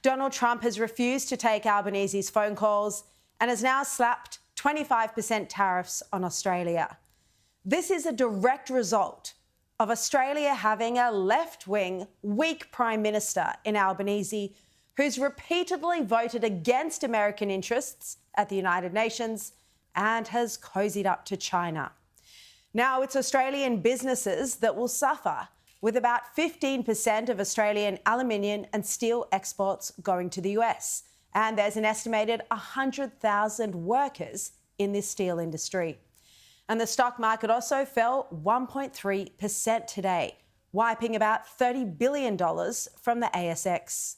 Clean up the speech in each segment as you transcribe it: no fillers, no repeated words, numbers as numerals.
Donald Trump has refused to take Albanese's phone calls and has now slapped 25% tariffs on Australia. This is a direct result of Australia having a left-wing, weak Prime Minister in Albanese who's repeatedly voted against American interests at the United Nations and has cozied up to China. Now it's Australian businesses that will suffer, with about 15% of Australian aluminium and steel exports going to the US. And there's an estimated 100,000 workers in this steel industry. And the stock market also fell 1.3% today, wiping about $30 billion from the ASX.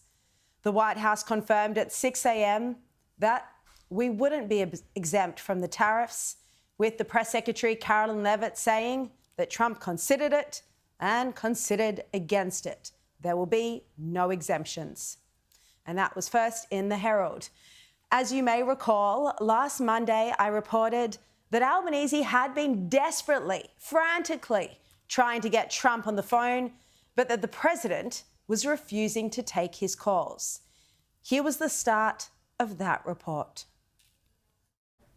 The White House confirmed at 6 a.m. that we wouldn't be exempt from the tariffs, with the press secretary Carolyn Leavitt saying that Trump considered it and considered against it. There will be no exemptions. And that was first in the Herald. As you may recall, last Monday I reported that Albanese had been desperately, frantically trying to get Trump on the phone, but that the president was refusing to take his calls. Here was the start of that report.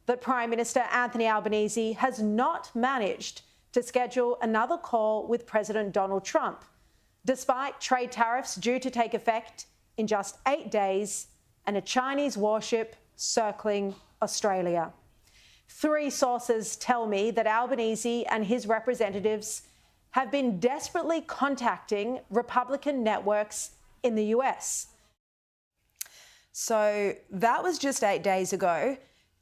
That Prime Minister Anthony Albanese has not managed to schedule another call with President Donald Trump, despite trade tariffs due to take effect in just 8 days and a Chinese warship circling Australia. 3 sources tell me that Albanese and his representatives have been desperately contacting Republican networks in the US. So that was just 8 days ago.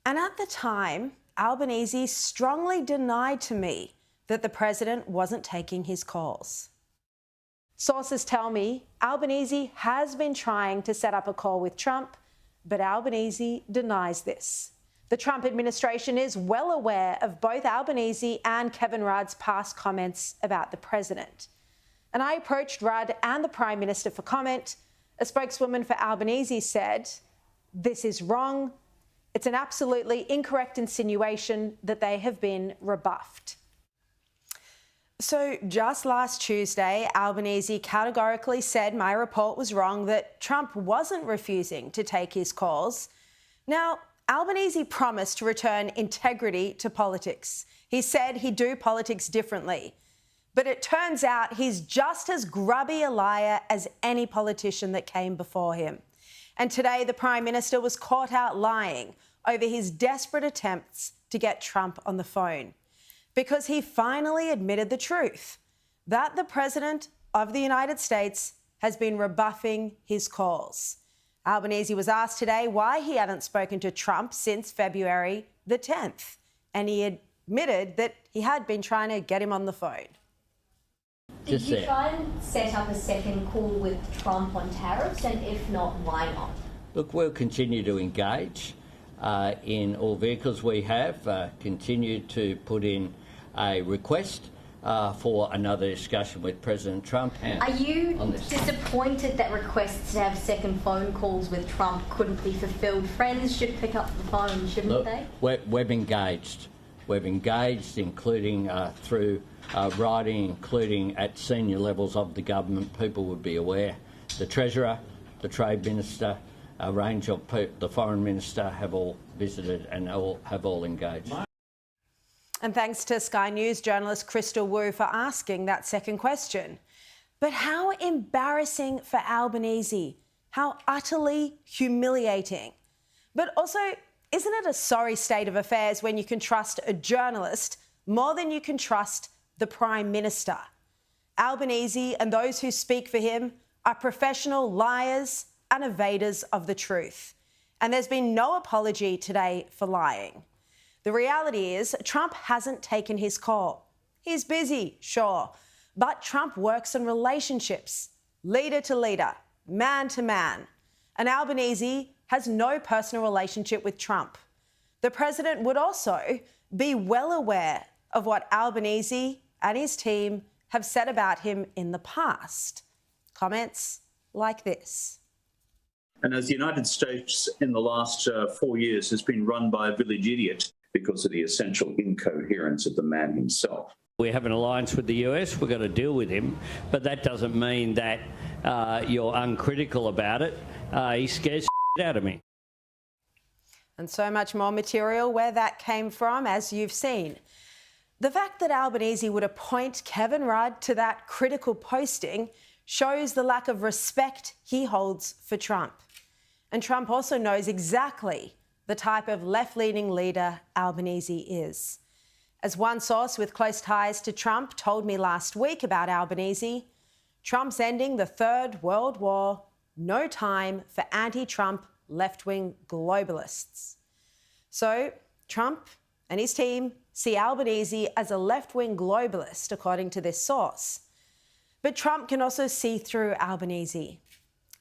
And at the time, Albanese strongly denied to me that the president wasn't taking his calls. Sources tell me Albanese has been trying to set up a call with Trump, but Albanese denies this. The Trump administration is well aware of both Albanese and Kevin Rudd's past comments about the president. And I approached Rudd and the Prime Minister for comment. A spokeswoman for Albanese said, "This is wrong. It's an absolutely incorrect insinuation that they have been rebuffed." So just last Tuesday, Albanese categorically said my report was wrong, that Trump wasn't refusing to take his calls. Now, Albanese promised to return integrity to politics. He said he'd do politics differently. But it turns out he's just as grubby a liar as any politician that came before him. And today the Prime Minister was caught out lying over his desperate attempts to get Trump on the phone, because he finally admitted the truth, that the President of the United States has been rebuffing his calls. Albanese was asked today why he hadn't spoken to Trump since February the 10th, and he admitted that he had been trying to get him on the phone. Did you try and set up a second call with Trump on tariffs, and if not, why not? Look, we'll continue to engage in all vehicles we have, continue to put in a request for another discussion with President Trump. Are you disappointed that requests to have second phone calls with Trump couldn't be fulfilled? Friends should pick up the phone, shouldn't they? We've engaged. We've engaged, including through writing, including at senior levels of the government. People would be aware. The Treasurer, the Trade Minister, a range of the Foreign Minister have all visited and have all engaged. And thanks to Sky News journalist Crystal Wu for asking that second question. But how embarrassing for Albanese, how utterly humiliating. But also, isn't it a sorry state of affairs when you can trust a journalist more than you can trust the Prime Minister? Albanese and those who speak for him are professional liars and evaders of the truth. And there's been no apology today for lying. The reality is Trump hasn't taken his call. He's busy, sure, but Trump works on relationships, leader to leader, man to man. And Albanese has no personal relationship with Trump. The president would also be well aware of what Albanese and his team have said about him in the past. Comments like this. And as the United States in the last 4 years has been run by a village idiot because of the essential incoherence of the man himself. We have an alliance with the US, we've got to deal with him, but that doesn't mean that you're uncritical about it he scares the out of me. And so much more material where that came from, as you've seen. The fact that Albanese would appoint Kevin Rudd to that critical posting shows the lack of respect he holds for Trump. And Trump also knows exactly the type of left-leaning leader Albanese is. As one source with close ties to Trump told me last week about Albanese, Trump's ending the Third World War, no time for anti-Trump left-wing globalists. So Trump and his team see Albanese as a left-wing globalist, according to this source. But Trump can also see through Albanese.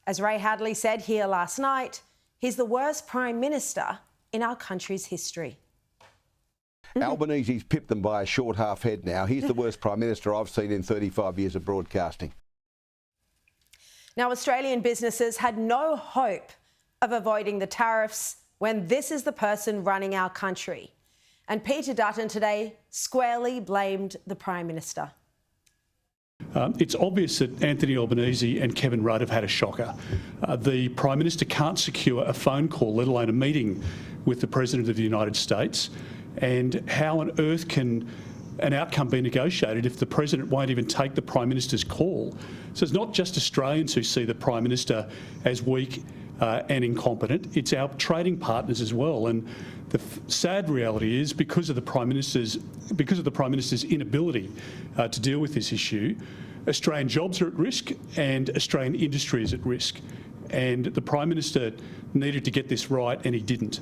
As Ray Hadley said here last night, he's the worst Prime Minister in our country's history. Albanese's pipped them by a short half head now. He's the worst Prime Minister I've seen in 35 years of broadcasting. Now, Australian businesses had no hope of avoiding the tariffs when this is the person running our country. And Peter Dutton today squarely blamed the Prime Minister. It's obvious that Anthony Albanese and Kevin Rudd have had a shocker. The Prime Minister can't secure a phone call, let alone a meeting with the President of the United States. And how on earth can an outcome be negotiated if the President won't even take the Prime Minister's call? So it's not just Australians who see the Prime Minister as weak and incompetent, it's our trading partners as well. And the sad reality is, because of the Prime Minister's inability to deal with this issue, Australian jobs are at risk and Australian industry is at risk. And the Prime Minister needed to get this right, and he didn't.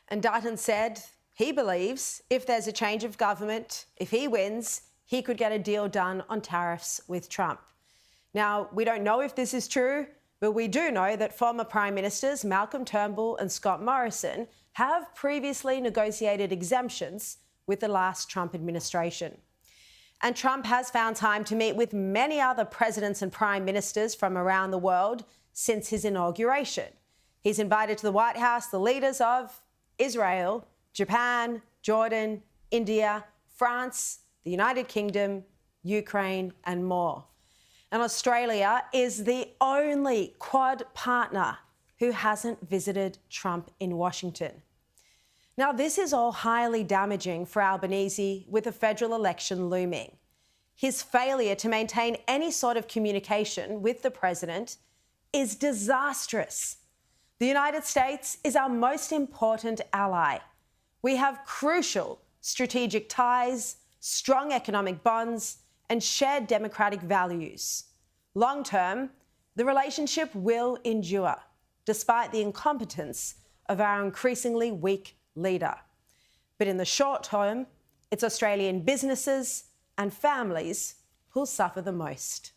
And Dutton said he believes if there's a change of government, if he wins, he could get a deal done on tariffs with Trump. Now, we don't know if this is true, but we do know that former Prime Ministers Malcolm Turnbull and Scott Morrison have previously negotiated exemptions with the last Trump administration. And Trump has found time to meet with many other presidents and prime ministers from around the world since his inauguration. He's invited to the White House the leaders of Israel, Japan, Jordan, India, France, the United Kingdom, Ukraine, and more. And Australia is the only Quad partner who hasn't visited Trump in Washington. Now, this is all highly damaging for Albanese with a federal election looming. His failure to maintain any sort of communication with the president is disastrous. The United States is our most important ally. We have crucial strategic ties, strong economic bonds, and shared democratic values. Long term, the relationship will endure, despite the incompetence of our increasingly weak leader. But in the short term, it's Australian businesses and families who'll suffer the most.